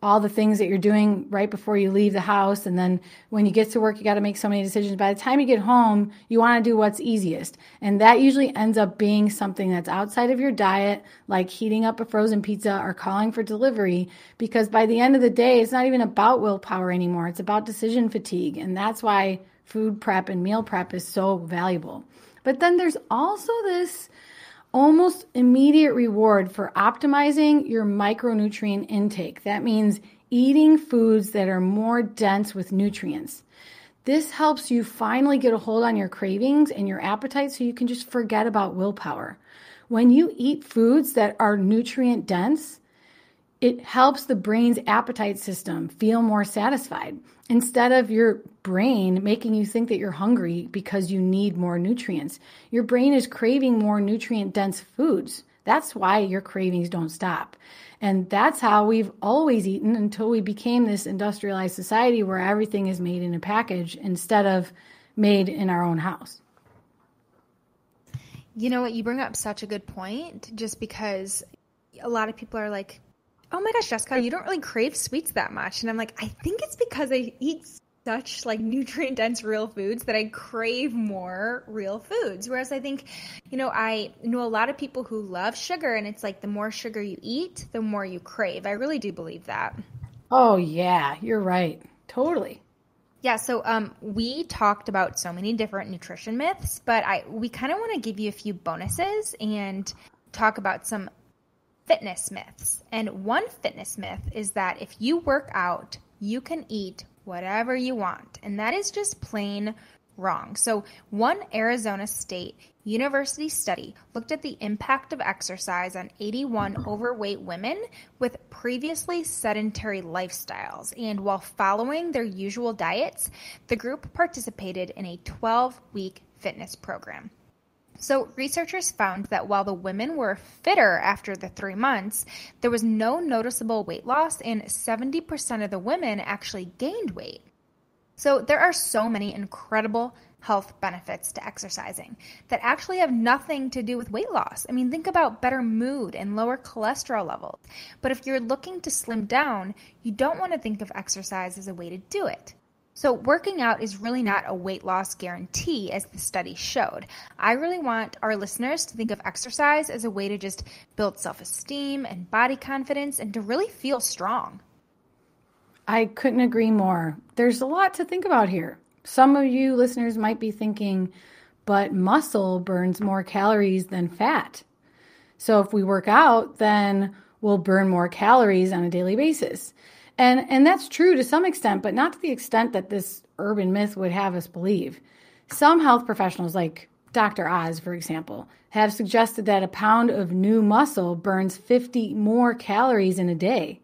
all the things that you're doing right before you leave the house. And then when you get to work, you got to make so many decisions. By the time you get home, you want to do what's easiest. And that usually ends up being something that's outside of your diet, like heating up a frozen pizza or calling for delivery, because by the end of the day, it's not even about willpower anymore. It's about decision fatigue. And that's why food prep and meal prep is so valuable. But then there's also this almost immediate reward for optimizing your micronutrient intake. That means eating foods that are more dense with nutrients. This helps you finally get a hold on your cravings and your appetite so you can just forget about willpower. When you eat foods that are nutrient dense, it helps the brain's appetite system feel more satisfied instead of your brain making you think that you're hungry because you need more nutrients. Your brain is craving more nutrient-dense foods. That's why your cravings don't stop. And that's how we've always eaten until we became this industrialized society where everything is made in a package instead of made in our own house. You know what? You bring up such a good point, just because a lot of people are like, oh my gosh, Jessica, you don't really crave sweets that much. And I'm like, I think it's because I eat such like nutrient dense real foods that I crave more real foods. Whereas I think, I know a lot of people who love sugar, and it's like the more sugar you eat, the more you crave. I really do believe that. Oh, yeah, you're right. Totally. Yeah, so we talked about so many different nutrition myths, but we kind of want to give you a few bonuses and talk about some fitness myths. And one fitness myth is that if you work out, you can eat whatever you want. And that is just plain wrong. So one Arizona State University study looked at the impact of exercise on 81 overweight women with previously sedentary lifestyles. And while following their usual diets, the group participated in a 12-week fitness program. So researchers found that while the women were fitter after the 3 months, there was no noticeable weight loss, and 70% of the women actually gained weight. So there are so many incredible health benefits to exercising that actually have nothing to do with weight loss. I mean, think about better mood and lower cholesterol levels. But if you're looking to slim down, you don't want to think of exercise as a way to do it. So working out is really not a weight loss guarantee, as the study showed. I really want our listeners to think of exercise as a way to just build self-esteem and body confidence and to really feel strong. I couldn't agree more. There's a lot to think about here. Some of you listeners might be thinking, but muscle burns more calories than fat. So if we work out, then we'll burn more calories on a daily basis. And that's true to some extent, but not to the extent that this urban myth would have us believe. Some health professionals, like Dr. Oz, for example, have suggested that a pound of new muscle burns 50 more calories in a day.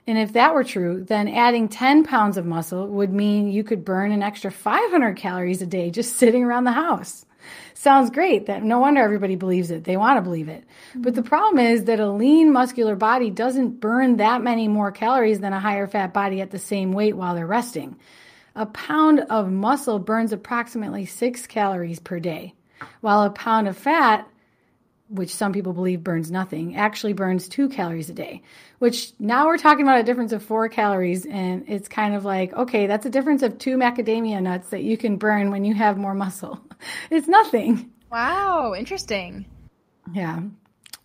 And if that were true, then adding 10 pounds of muscle would mean you could burn an extra 500 calories a day just sitting around the house. Sounds great. That no wonder everybody believes it. They want to believe it. But the problem is that a lean muscular body doesn't burn that many more calories than a higher fat body at the same weight while they're resting. A pound of muscle burns approximately 6 calories per day, while a pound of fat, which some people believe burns nothing, actually burns 2 calories a day, which now we're talking about a difference of 4 calories. And it's kind of like, okay, that's a difference of 2 macadamia nuts that you can burn when you have more muscle. It's nothing. Wow, interesting. Yeah.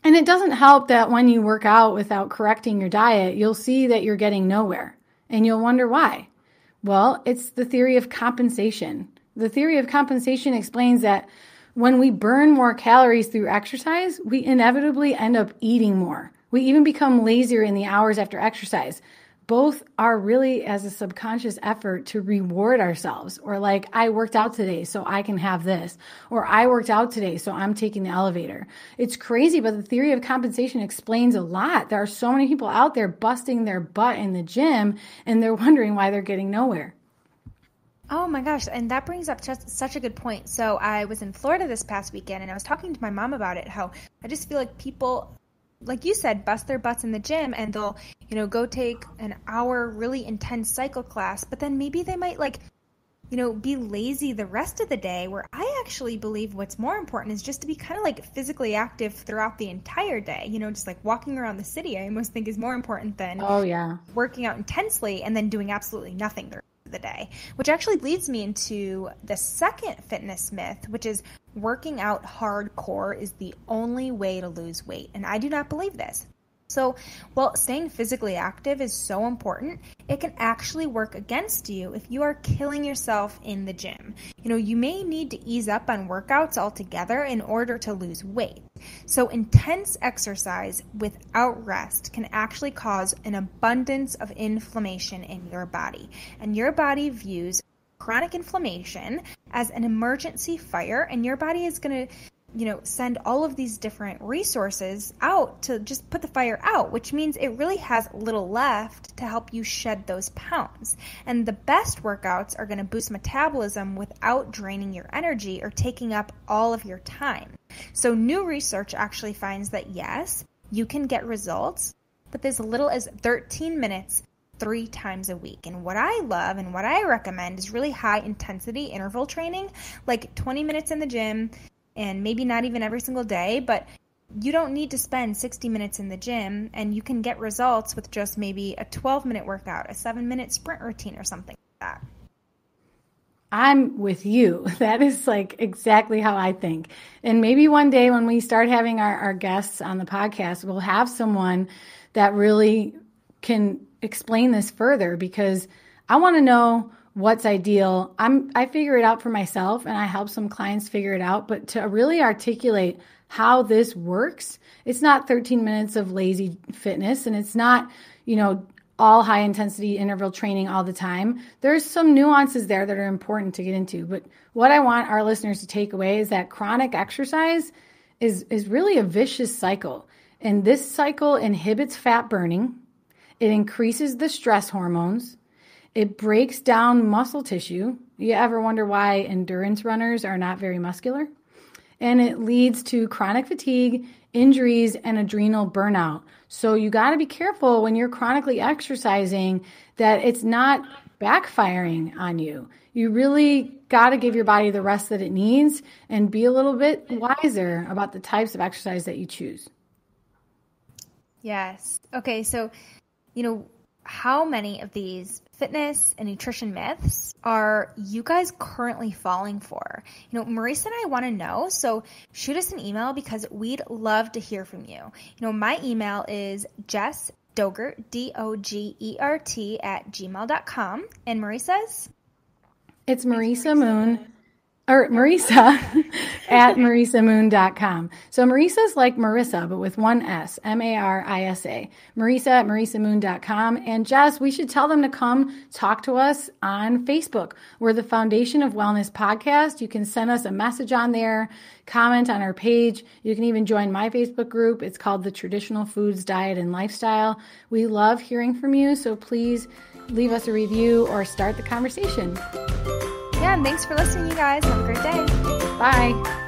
And it doesn't help that when you work out without correcting your diet, you'll see that you're getting nowhere and you'll wonder why. Well, it's the theory of compensation. The theory of compensation explains that when we burn more calories through exercise, we inevitably end up eating more. We even become lazier in the hours after exercise. Both are really as a subconscious effort to reward ourselves, or like, I worked out today, so I can have this, or I worked out today, so I'm taking the elevator. It's crazy, but the theory of compensation explains a lot. There are so many people out there busting their butt in the gym, and they're wondering why they're getting nowhere. Oh my gosh, and that brings up just such a good point. So I was in Florida this past weekend, and I was talking to my mom about it, how I just feel like people, like you said, bust their butts in the gym, and they'll, go take an hour really intense cycle class, but then maybe they might be lazy the rest of the day, where I actually believe what's more important is just to be kind of like physically active throughout the entire day, just like walking around the city. I almost think is more important than working out intensely and then doing absolutely nothing the rest of the day, which actually leads me into the second fitness myth, which is working out hardcore is the only way to lose weight. And I do not believe this. So while staying physically active is so important, it can actually work against you if you are killing yourself in the gym. You may need to ease up on workouts altogether in order to lose weight. So intense exercise without rest can actually cause an abundance of inflammation in your body. And your body views chronic inflammation as an emergency fire, and your body is going to send all of these different resources out to just put the fire out, which means it really has little left to help you shed those pounds. And the best workouts are going to boost metabolism without draining your energy or taking up all of your time. So new research actually finds that yes, you can get results, but as little as 13 minutes 3 times a week. And what I love and what I recommend is really high intensity interval training, like 20 minutes in the gym, and maybe not even every single day, but you don't need to spend 60 minutes in the gym, and you can get results with just maybe a 12-minute workout, a 7-minute sprint routine or something like that. I'm with you. That is like exactly how I think. And maybe one day when we start having our guests on the podcast, we'll have someone that really can explain this further, because I want to know what's ideal. I figure it out for myself, and I help some clients figure it out. But to really articulate how this works, it's not 13 minutes of lazy fitness, and it's not, all high intensity interval training all the time. There's some nuances there that are important to get into. But what I want our listeners to take away is that chronic exercise is really a vicious cycle. And this cycle inhibits fat burning. It increases the stress hormones. It breaks down muscle tissue. You ever wonder why endurance runners are not very muscular? And it leads to chronic fatigue, injuries, and adrenal burnout. So you got to be careful when you're chronically exercising that it's not backfiring on you. You really got to give your body the rest that it needs and be a little bit wiser about the types of exercise that you choose. Yes. Okay. So, how many of these fitness and nutrition myths are you guys currently falling for? Marisa and I want to know, so shoot us an email because we'd love to hear from you. My email is jessdogert, DOGERT @gmail.com. And Marisa's? It's Marisa at marisamoon.com. So Marisa's like Marissa, but with one S, Marisa, Marisa at marisamoon.com. And Jess, we should tell them to come talk to us on Facebook. We're the Foundation of Wellness podcast. You can send us a message on there, comment on our page. You can even join my Facebook group. It's called the Traditional Foods, Diet, and Lifestyle. We love hearing from you, so please leave us a review or start the conversation. Yeah, and thanks for listening, you guys. Have a great day. Bye.